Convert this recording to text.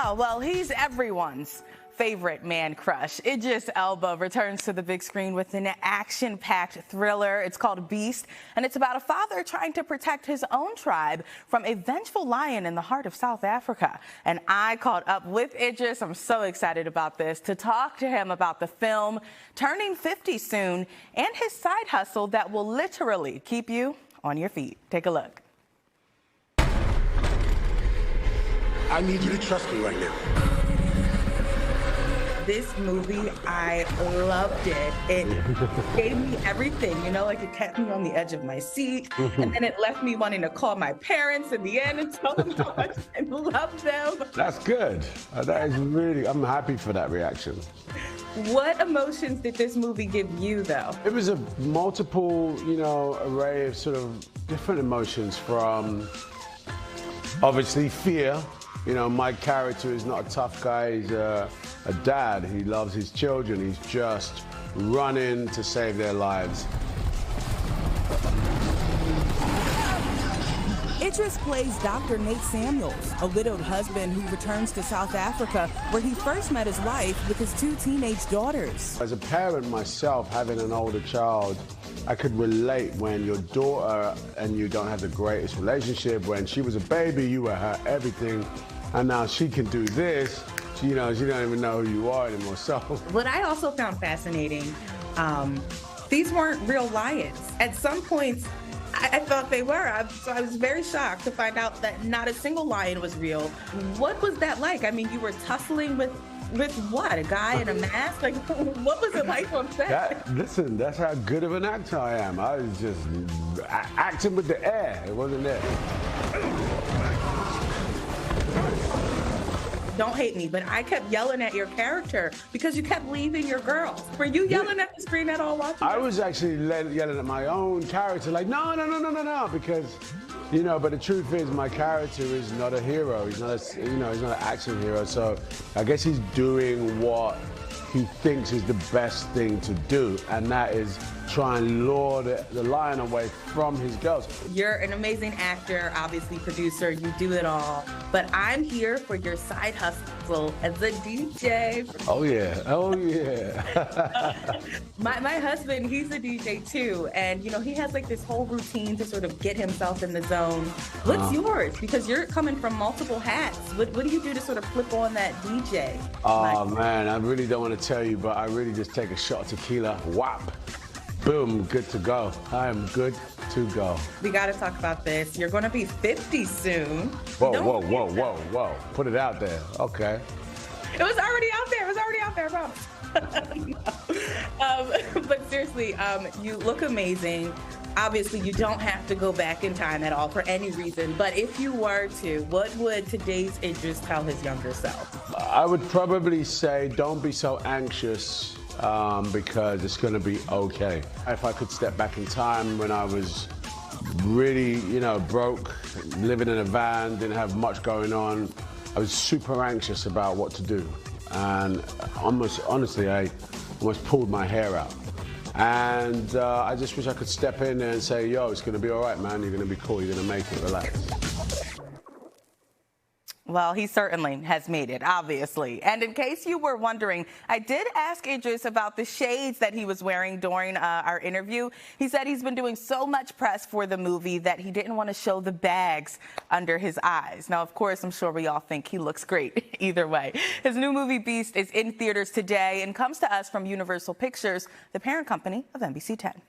Oh, well, he's everyone's favorite man crush. Idris Elba returns to the big screen with an action-packed thriller. It's called Beast, and it's about a father trying to protect his own tribe from a vengeful lion in the heart of South Africa. And I caught up with Idris. I'm so excited about this, to talk to him about the film, turning 50 soon, and his side hustle that will literally keep you on your feet. Take a look. I need you to trust me right now. This movie, I loved it. It gave me everything, you know, like it kept me on the edge of my seat. And then it left me wanting to call my parents in the end and tell them how much I loved them. That's good. That is really, I'm happy for that reaction. What emotions did this movie give you, though? It was a multiple, array of sort of different emotions, from obviously fear. My character is not a tough guy. He's a dad. He loves his children. He's just running to save their lives. Idris plays Dr. Nate Samuels, a widowed husband who returns to South Africa, where he first met his wife with his 2 teenage daughters. As a parent myself, having an older child, I could relate when your daughter and you don't have the greatest relationship. When she was a baby, you were her everything, and now she can do this. She don't even know who you are anymore. So what I also found fascinating, these weren't real lions. At some points, I thought they were. So I was very shocked to find out that not a single lion was real. What was that like? I mean, you were tussling with what? A guy in a mask? Like, what was it like on set? Listen, that's how good of an actor I am. I was just acting with the air. It wasn't there. Don't hate me, but I kept yelling at your character because you kept leaving your girls. Were you yelling at the screen at all watching? I was actually yelling at my own character, like, no, because, but the truth is my character is not a hero. He's not he's not an action hero. So I guess he's doing what he thinks is the best thing to do, and that is try and lure the lion away from his girls. You're an amazing actor, obviously producer, you do it all, but I'm here for your side hustle as a DJ. Oh yeah, oh yeah. My husband, he's a DJ too, and he has like this whole routine to sort of get himself in the zone. What's yours? Because you're coming from multiple hats. What do you do to sort of flip on that DJ? Oh man, I really don't want to tell you, but I really just take a shot of tequila, whap, boom, good to go. I am good to go. We got to talk about this. You're going to be 50 soon. Whoa. Put it out there. Okay. It was already out there. I promise. But seriously, you look amazing. Obviously, you don't have to go back in time at all for any reason, but if you were to, what would today's Idris tell his younger self? I would probably say, don't be so anxious, because it's going to be okay. If I could step back in time when I was really, broke, living in a van, didn't have much going on, I was super anxious about what to do. And honestly, I almost pulled my hair out. And I just wish I could step in there and say, yo, it's going to be all right, man. You're going to be cool. You're going to make it. Relax. Well, he certainly has made it, obviously. And in case you were wondering, I did ask Idris about the shades that he was wearing during our interview. He said he's been doing so much press for the movie that he didn't want to show the bags under his eyes. Now, of course, I'm sure we all think he looks great either way. His new movie, Beast, is in theaters today and comes to us from Universal Pictures, the parent company of NBC 10.